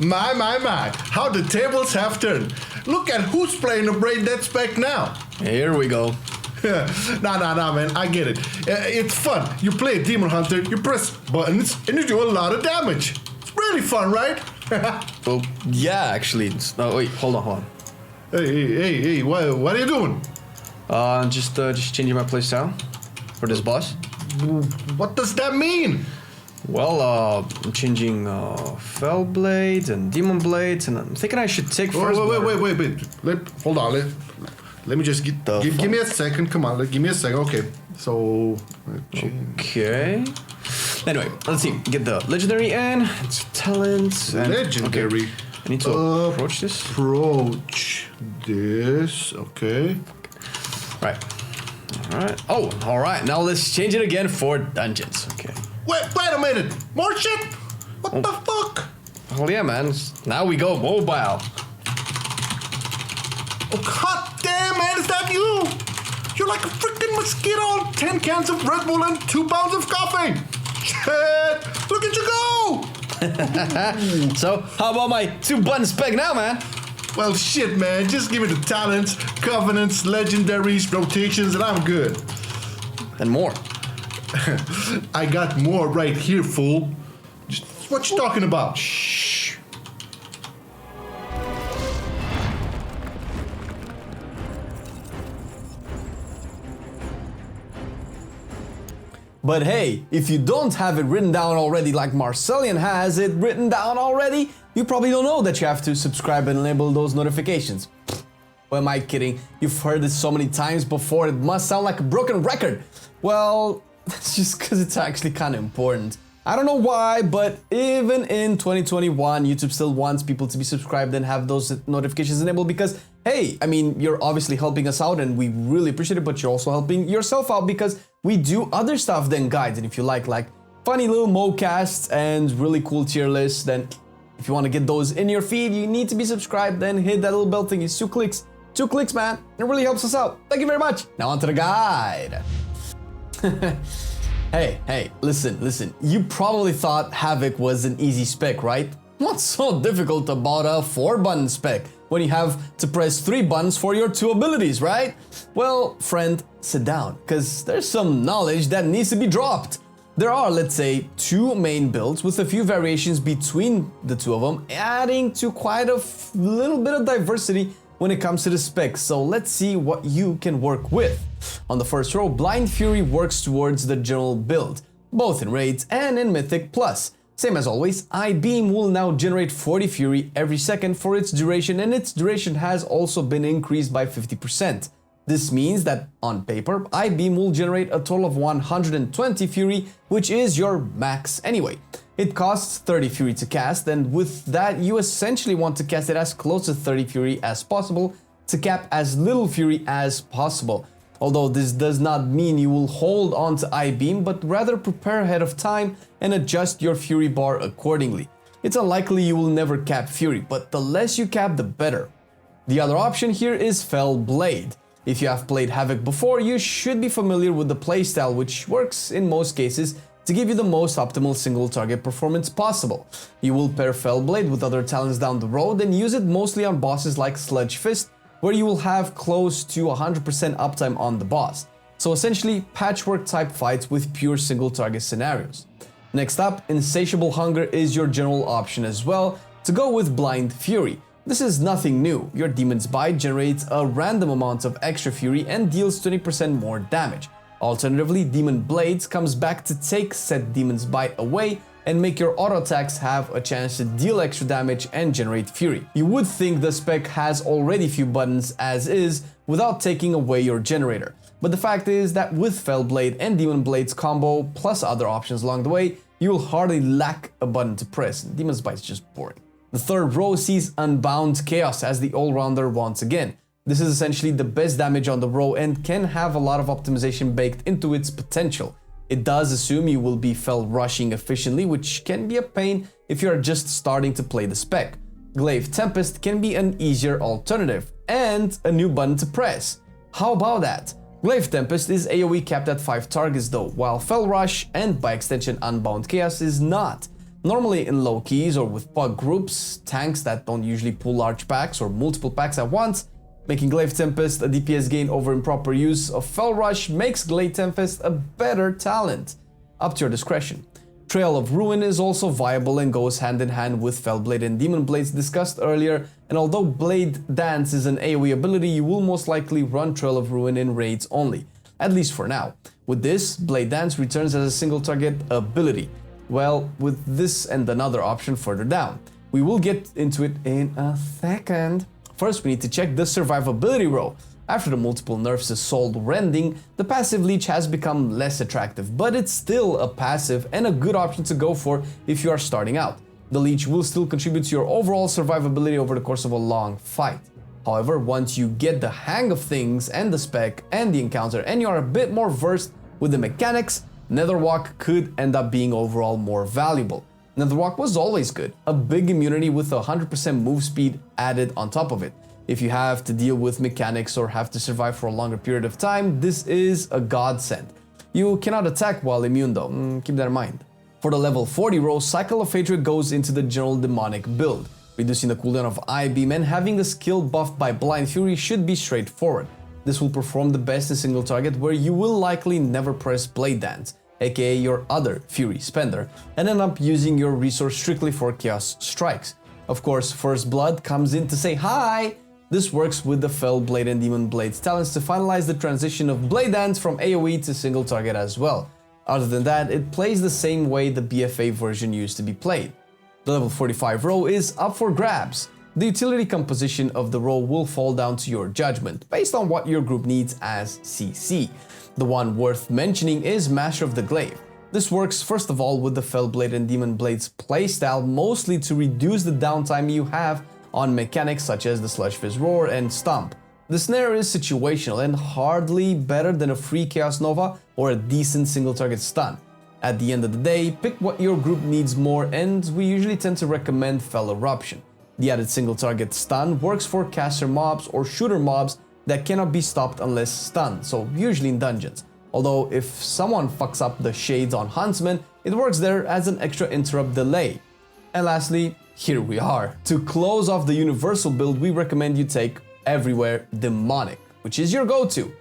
My, how the tables have turned. Look at who's playing the brain dead spec now. Here we go. Nah, man, I get it. It's fun. You play a demon hunter, you press buttons, and you do a lot of damage. It's really fun, right? Well, yeah, actually. Oh, wait, hold on. Hey, what are you doing? Just changing my playstyle for this boss. What does that mean? Well, I'm changing Fell Blades and Demon Blades, and I'm thinking I should take first. Wait. Hold on. Let me just give me a second. Come on, give me a second. Okay, so. Okay. Anyway, let's see. Get the legendary in. It's talents. Legendary. Okay. I need to approach this. Okay. Right. Alright. Oh, alright. Now let's change it again for dungeons. Okay. Wait a minute. More shit? What the fuck? Oh yeah, man. Now we go mobile. Oh, god damn, man. Is that you? You're like a freaking mosquito on 10 cans of Red Bull and 2 pounds of coffee. Shit. Look at you go. So, how about my 2-button spec now, man? Well, shit, man. Just give me the talents, covenants, legendaries, rotations, and I'm good. And more. I got more right here, fool. What you talking about? Shh. But hey, if you don't have it written down already like Marcelian has it written down already, you probably don't know that you have to subscribe and enable those notifications. Or am I kidding? You've heard this so many times before, it must sound like a broken record. Well, that's just because it's actually kind of important. I don't know why, but even in 2021, YouTube still wants people to be subscribed and have those notifications enabled because, hey, I mean, you're obviously helping us out and we really appreciate it, but you're also helping yourself out because we do other stuff than guides. And if you like funny little mocasts and really cool tier lists, then if you want to get those in your feed, you need to be subscribed and hit that little bell thing. It's 2 clicks. 2 clicks, man. It really helps us out. Thank you very much. Now on to the guide. Hey, listen. You probably thought Havoc was an easy spec, right? What's so difficult about a 4-button spec when you have to press 3 buttons for your 2 abilities, right? Well, friend, sit down, because there's some knowledge that needs to be dropped. There are, let's say, 2 main builds with a few variations between the 2 of them, adding to quite a little bit of diversity when it comes to the specs, so let's see what you can work with. On the first row, Blind Fury works towards the general build, both in Raids and in Mythic Plus. Same as always, I-Beam will now generate 40 Fury every second for its duration, and its duration has also been increased by 50%. This means that, on paper, I-Beam will generate a total of 120 Fury, which is your max anyway. It costs 30 Fury to cast, and with that you essentially want to cast it as close to 30 Fury as possible to cap as little Fury as possible. Although this does not mean you will hold on to I-Beam, but rather prepare ahead of time and adjust your Fury bar accordingly. It's unlikely you will never cap Fury, but the less you cap, the better. The other option here is Fell Blade. If you have played Havoc before, you should be familiar with the playstyle, which works in most cases to give you the most optimal single target performance possible. You will pair Fell Blade with other talents down the road and use it mostly on bosses like Sludge Fist, where you will have close to 100% uptime on the boss. So essentially, patchwork type fights with pure single target scenarios. Next up, Insatiable Hunger is your general option as well, to go with Blind Fury. This is nothing new. Your Demon's Bite generates a random amount of extra Fury and deals 20% more damage. Alternatively, Demon Blades comes back to take said Demon's Bite away and make your auto attacks have a chance to deal extra damage and generate Fury. You would think the spec has already few buttons as is without taking away your generator, but the fact is that with Fell Blade and Demon Blades combo plus other options along the way, you will hardly lack a button to press. Demon's Bite is just boring. The third row sees Unbound Chaos as the all-rounder once again. This is essentially the best damage on the row and can have a lot of optimization baked into its potential. It does assume you will be fell rushing efficiently, which can be a pain if you are just starting to play the spec. Glaive Tempest can be an easier alternative, and a new button to press. How about that? Glaive Tempest is AoE capped at 5 targets though, while Fell Rush and by extension Unbound Chaos is not. Normally in low keys or with pug groups, tanks that don't usually pull large packs or multiple packs at once, making Glaive Tempest a DPS gain over improper use of Fel Rush makes Glaive Tempest a better talent. Up to your discretion. Trail of Ruin is also viable and goes hand in hand with Fellblade and Demon Blades discussed earlier, and although Blade Dance is an AoE ability, you will most likely run Trail of Ruin in raids only, at least for now. With this, Blade Dance returns as a single target ability. Well, with this and another option further down. We will get into it in a second. First, we need to check the survivability row. After the multiple nerfs to Soul Rending, the passive leech has become less attractive, but it's still a passive and a good option to go for if you are starting out. The leech will still contribute to your overall survivability over the course of a long fight. However, once you get the hang of things and the spec and the encounter and you are a bit more versed with the mechanics, Netherwalk could end up being overall more valuable. Netherwalk was always good, a big immunity with 100% move speed added on top of it. If you have to deal with mechanics or have to survive for a longer period of time, this is a godsend. You cannot attack while immune though, keep that in mind. For the level 40 row, Cycle of Hatred goes into the general demonic build. Reducing the cooldown of I-Beam and having the skill buffed by Blind Fury should be straightforward. This will perform the best in single target where you will likely never press Blade Dance, aka your other Fury spender, and end up using your resource strictly for Chaos Strikes. Of course, First Blood comes in to say hi! This works with the Fell Blade and Demon Blades talents to finalize the transition of Blade Dance from AoE to single target as well. Other than that, it plays the same way the BFA version used to be played. The level 45 row is up for grabs. The utility composition of the row will fall down to your judgment, based on what your group needs as CC. The one worth mentioning is Master of the Glaive. This works first of all with the Fell Blade and Demon Blades playstyle, mostly to reduce the downtime you have on mechanics such as the Sludge Fizz Roar and Stomp. The snare is situational and hardly better than a free Chaos Nova or a decent single target stun. At the end of the day, pick what your group needs more, and we usually tend to recommend Fell Eruption. The added single target stun works for caster mobs or shooter mobs that cannot be stopped unless stunned, so usually in dungeons. Although if someone fucks up the shades on Huntsman, it works there as an extra interrupt delay. And lastly, here we are. To close off the universal build, we recommend you take Everywhere Demonic, which is your go-to.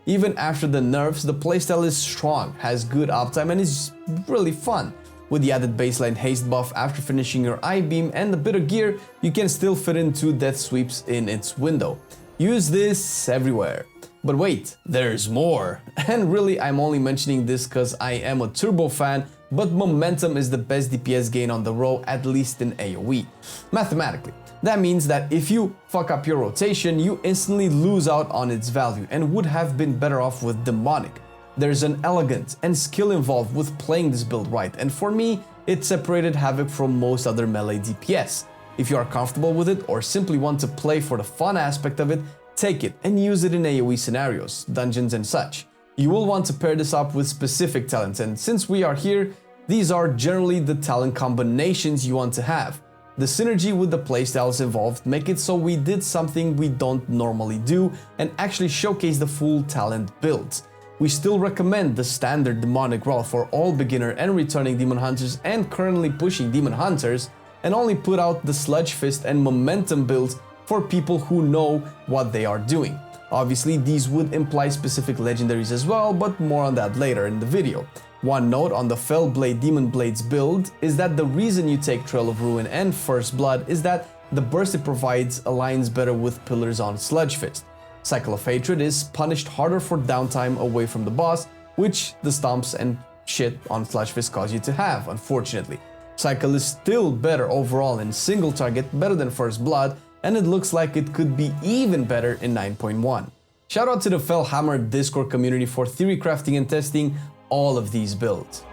Even after the nerfs, the playstyle is strong, has good uptime, and is really fun. With the added baseline haste buff after finishing your I-Beam and a bit of gear, you can still fit in 2 death sweeps in its window. Use this everywhere. But wait, there's more. And really, I'm only mentioning this because I am a Turbo fan, but Momentum is the best DPS gain on the row, at least in AoE. Mathematically, that means that if you fuck up your rotation, you instantly lose out on its value and would have been better off with Demonic. There's an elegance and skill involved with playing this build right, and for me, it separated Havoc from most other melee DPS. If you are comfortable with it or simply want to play for the fun aspect of it, take it and use it in AoE scenarios, dungeons and such. You will want to pair this up with specific talents, and since we are here, these are generally the talent combinations you want to have. The synergy with the playstyles involved make it so we did something we don't normally do and actually showcase the full talent builds. We still recommend the standard demonic route for all beginner and returning demon hunters and currently pushing demon hunters, and only put out the Sludge Fist and Momentum builds for people who know what they are doing. Obviously, these would imply specific legendaries as well, but more on that later in the video. One note on the Fell Blade Demon Blades build is that the reason you take Trail of Ruin and First Blood is that the burst it provides aligns better with pillars on Sludge Fist. Cycle of Hatred is punished harder for downtime away from the boss, which the stomps and shit on Sludge Fist cause you to have, unfortunately. Cycle is still better overall in single target, better than First Blood, and it looks like it could be even better in 9.1. Shout out to the Fellhammer Discord community for theory crafting and testing all of these builds.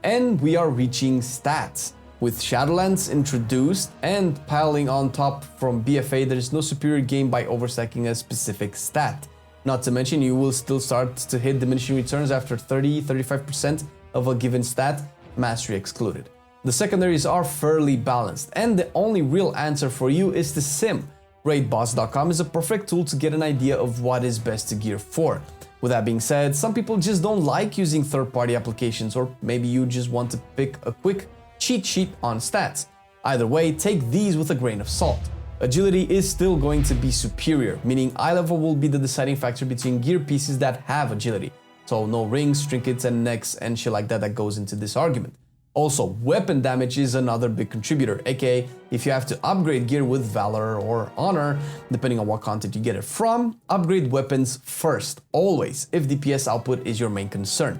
And we are reaching stats. With Shadowlands introduced and piling on top from BFA, there is no superior gain by overstacking a specific stat. Not to mention, you will still start to hit diminishing returns after 30-35% of a given stat, mastery excluded. The secondaries are fairly balanced, and the only real answer for you is to sim. Raidboss.com is a perfect tool to get an idea of what is best to gear for. With that being said, some people just don't like using third-party applications, or maybe you just want to pick a quick cheat sheet on stats. Either way, take these with a grain of salt. Agility is still going to be superior, meaning eye level will be the deciding factor between gear pieces that have agility. So no rings, trinkets, and necks and shit like that goes into this argument. Also, weapon damage is another big contributor, aka if you have to upgrade gear with Valor or Honor, depending on what content you get it from, upgrade weapons first, always, if DPS output is your main concern.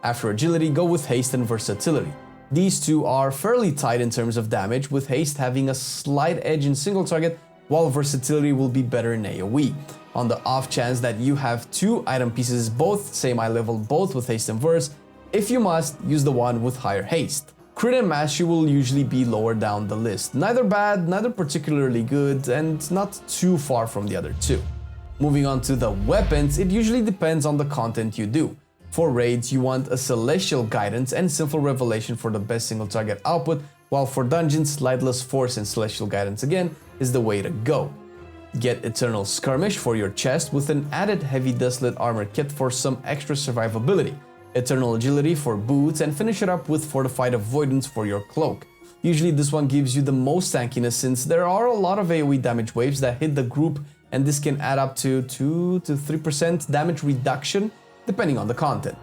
After agility, go with haste and versatility. These two are fairly tight in terms of damage, with haste having a slight edge in single target, while versatility will be better in AoE. On the off chance that you have two item pieces, both same eye level, both with haste and verse, if you must, use the one with higher haste. Crit and mastery will usually be lower down the list. Neither bad, neither particularly good, and not too far from the other two. Moving on to the weapons, it usually depends on the content you do. For raids, you want a Celestial Guidance and Sinful Revelation for the best single target output, while for dungeons, Lightless Force and Celestial Guidance again is the way to go. Get Eternal Skirmish for your chest with an added Heavy Dustlet armor kit for some extra survivability. Eternal Agility for boots, and finish it up with Fortified Avoidance for your cloak. Usually this one gives you the most tankiness since there are a lot of AoE damage waves that hit the group, and this can add up to 2 to 3% damage reduction depending on the content.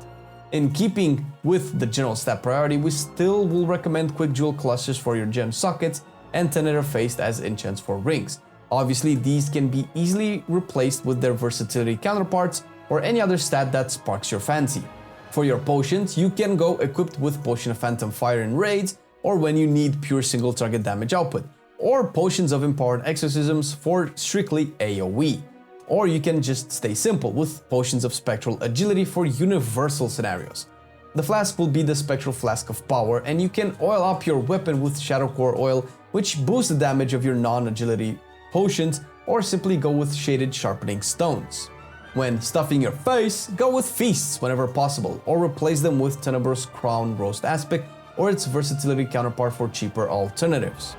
In keeping with the general stat priority, we still will recommend Quick Jewel Clusters for your gem sockets and Tenet of Faith as enchants for rings. Obviously these can be easily replaced with their versatility counterparts or any other stat that sparks your fancy. For your potions, you can go equipped with Potion of Phantom Fire in raids, or when you need pure single target damage output, or Potions of Empowered Exorcisms for strictly AoE. Or you can just stay simple with Potions of Spectral Agility for universal scenarios. The flask will be the Spectral Flask of Power, and you can oil up your weapon with Shadow Core Oil, which boosts the damage of your non-agility potions, or simply go with Shaded Sharpening Stones. When stuffing your face, go with Feasts whenever possible, or replace them with Tenebrous Crown Roast Aspect or its versatility counterpart for cheaper alternatives.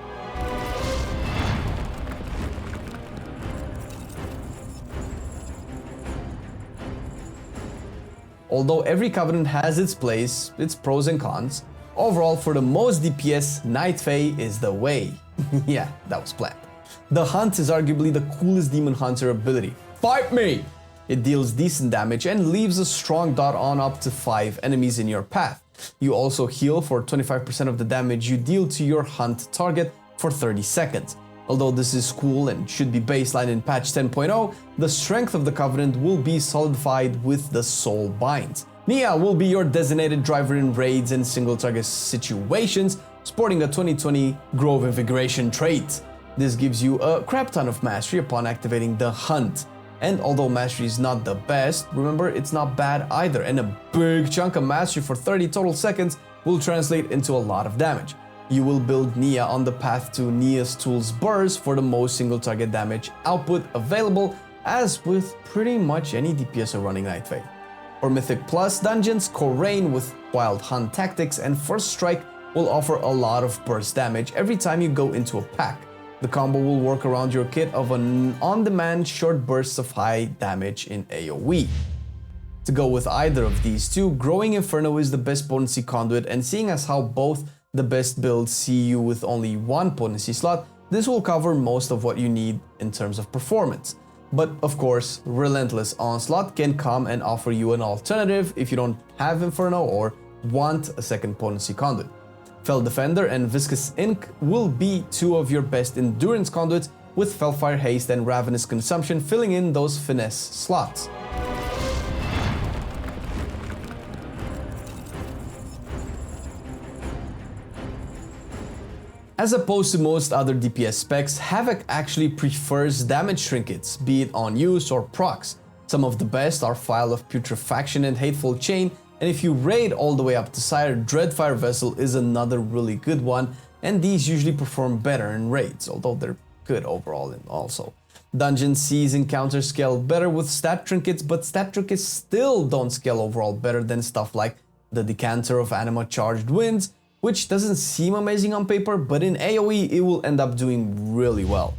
Although every covenant has its place, its pros and cons, overall for the most DPS, Night Fae is the way. Yeah, that was planned. The Hunt is arguably the coolest Demon Hunter ability. Fight me! It deals decent damage and leaves a strong dot on up to 5 enemies in your path. You also heal for 25% of the damage you deal to your hunt target for 30 seconds. Although this is cool and should be baseline in patch 10.0, the strength of the Covenant will be solidified with the Soulbinds. Nia will be your designated driver in raids and single target situations, sporting a 2020 Grove Invigoration trait. This gives you a crap ton of mastery upon activating the Hunt. And although mastery is not the best, remember it's not bad either, and a big chunk of mastery for 30 total seconds will translate into a lot of damage. You will build Nia on the path to Nia's Tools Burst for the most single target damage output available, as with pretty much any DPS running Night Fae. For Mythic Plus dungeons, Korain with Wild Hunt Tactics and First Strike will offer a lot of burst damage every time you go into a pack. The combo will work around your kit of an on-demand short bursts of high damage in AoE. To go with either of these two, Growing Inferno is the best potency conduit, and seeing as how both the best builds see you with only one potency slot, this will cover most of what you need in terms of performance. But of course, Relentless Onslaught can come and offer you an alternative if you don't have Inferno or want a second potency conduit. Fell Defender and Viscous Ink will be two of your best endurance conduits, with Felfire Haste and Ravenous Consumption filling in those finesse slots. As opposed to most other DPS specs, Havoc actually prefers damage trinkets, be it on use or procs. Some of the best are Phial of Putrefaction and Hateful Chain, and if you raid all the way up to Sire, Dreadfire Vessel is another really good one, and these usually perform better in raids, although they're good overall also. Dungeon Seas encounters scale better with stat trinkets, but stat trinkets still don't scale overall better than stuff like the Decanter of Anima Charged Winds, which doesn't seem amazing on paper, but in AoE it will end up doing really well.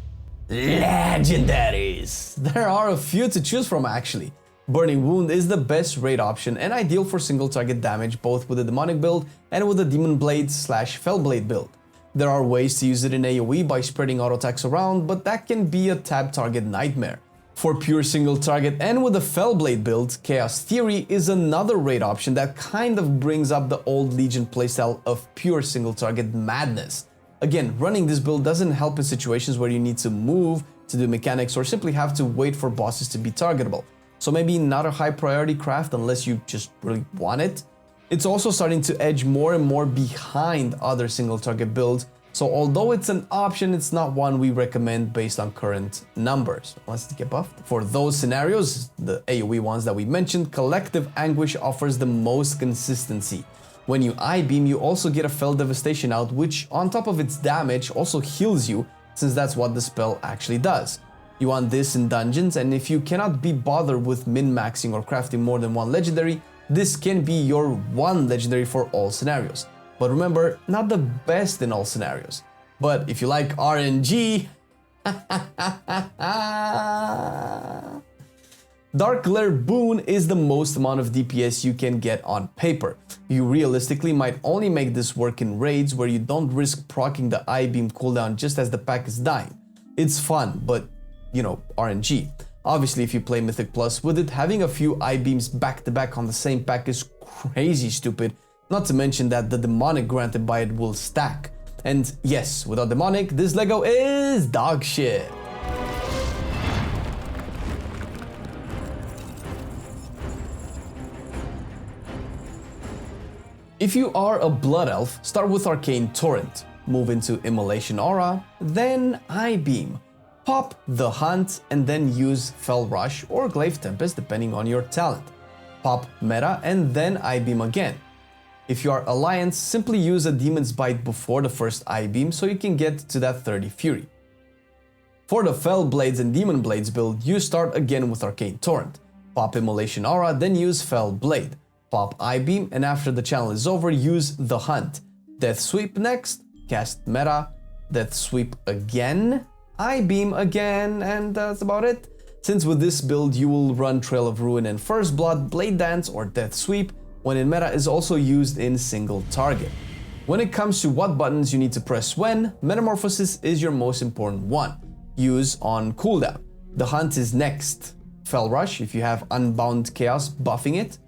Legendaries. There are a few to choose from actually. Burning Wound is the best raid option and ideal for single target damage both with the demonic build and with the demon blade / fellblade build. There are ways to use it in AoE by spreading auto attacks around, but that can be a tab target nightmare. For pure single target and with the fellblade build, Chaos Theory is another raid option that kind of brings up the old Legion playstyle of pure single target madness. Again, running this build doesn't help in situations where you need to move to do mechanics or simply have to wait for bosses to be targetable. So maybe not a high priority craft unless you just really want it. It's also starting to edge more and more behind other single target builds, so although it's an option, it's not one we recommend based on current numbers. Let's get buffed. For those scenarios, the AoE ones that we mentioned, Collective Anguish offers the most consistency. When you I-beam, you also get a Fell Devastation out, which on top of its damage also heals you, since that's what the spell actually does. You want this in dungeons, and if you cannot be bothered with min-maxing or crafting more than one legendary, this can be your one legendary for all scenarios. But remember, not the best in all scenarios. But if you like RNG, Dark Glare Boon is the most amount of DPS you can get on paper. You realistically might only make this work in raids where you don't risk proccing the I-beam cooldown just as the pack is dying. It's fun, but you know, RNG. Obviously, if you play Mythic Plus with it, having a few I-beams back to back on the same pack is crazy stupid, not to mention that the demonic granted by it will stack. And yes, without demonic, this Lego is dog shit. If you are a Blood Elf, start with Arcane Torrent, move into Immolation Aura, then I-beam. Pop the Hunt and then use Fell Rush or Glaive Tempest depending on your talent. Pop Meta and then I-beam again. If you are Alliance, simply use a Demon's Bite before the first I-beam so you can get to that 30 Fury. For the Fell Blades and Demon Blades build, you start again with Arcane Torrent. Pop Immolation Aura, then use Fell Blade. Pop I-beam, and after the channel is over, use the Hunt. Death Sweep next, cast Meta, Death Sweep again, I-beam again, and that's about it. Since with this build you will run Trail of Ruin and First Blood, Blade Dance or Death Sweep, when in meta is also used in single target. When it comes to what buttons you need to press when, Metamorphosis is your most important one. Use on cooldown. The Hunt is next. Fell Rush if you have Unbound Chaos buffing it.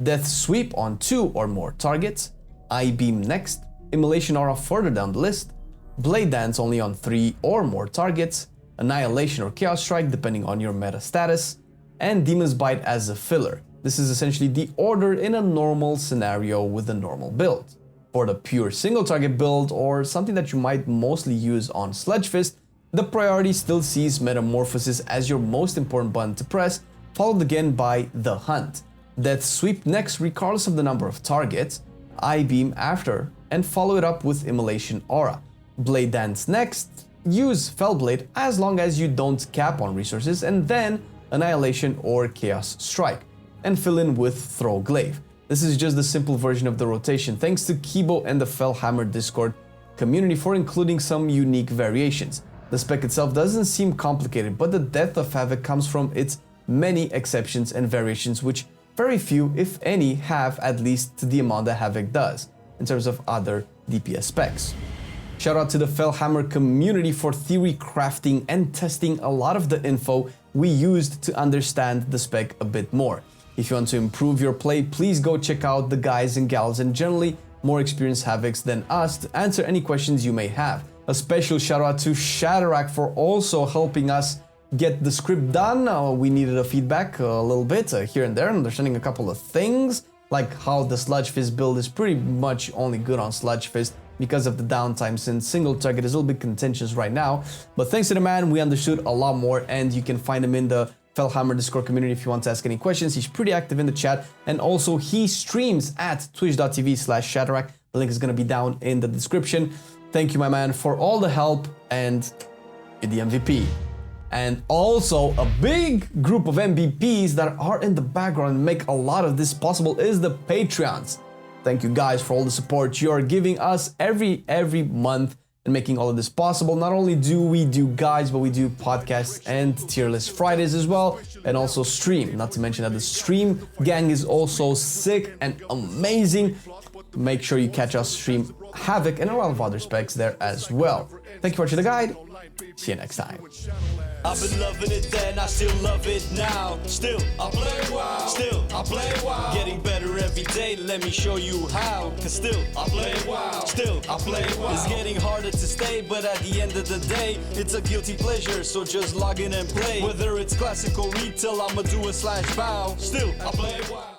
Death Sweep on 2 or more targets. I-beam next. Immolation Aura further down the list. Blade Dance only on 3 or more targets, Annihilation or Chaos Strike depending on your meta status, and Demon's Bite as a filler. This is essentially the order in a normal scenario with a normal build. For the pure single target build, or something that you might mostly use on Sludge Fist, the priority still sees Metamorphosis as your most important button to press, followed again by the Hunt. Death Sweep next regardless of the number of targets, I-beam after, and follow it up with Immolation Aura. Blade Dance next, use Fellblade as long as you don't cap on resources, and then Annihilation or Chaos Strike, and fill in with Throw Glaive. This is just the simple version of the rotation, thanks to Kibo and the Fellhammer Discord community for including some unique variations. The spec itself doesn't seem complicated, but the depth of Havoc comes from its many exceptions and variations, which very few, if any, have at least to the amount that Havoc does, in terms of other DPS specs. Shout out to the Fellhammer community for theory crafting and testing a lot of the info we used to understand the spec a bit more. If you want to improve your play, please go check out the guys and gals and generally more experienced Havocs than us to answer any questions you may have. A special shout out to Shadorak for also helping us get the script done. We needed a feedback a little bit here and there, understanding a couple of things, like how the Sludge Fist build is pretty much only good on Sludge Fist because of the downtime, since single target is a little bit contentious right now. But thanks to the man, we understood a lot more, and you can find him in the Fellhammer Discord community if you want to ask any questions. He's pretty active in the chat, and also he streams at twitch.tv/Shadorak. The link is going to be down in the description. Thank you, my man, for all the help, and you're the MVP. And also a big group of MVPs that are in the background and make a lot of this possible is the Patreons. Thank you guys for all the support you're giving us every month. and making all of this possible. Not only do we do guides, but we do podcasts and tier list Fridays as well, and also stream. Not to mention that the stream gang is also sick and amazing. Make sure you catch us stream Havoc and a lot of other specs there as well. Thank you for watching the guide. See you next time. I've been loving it then, I still love it now. Still, I play WoW. Still, I play WoW. Getting better every day, let me show you how. Cause still, I play WoW. Still, I play WoW. It's getting harder to stay, but at the end of the day, it's a guilty pleasure, so just log in and play. Whether it's classic or retail, I'ma do a /bow. Still, I play WoW.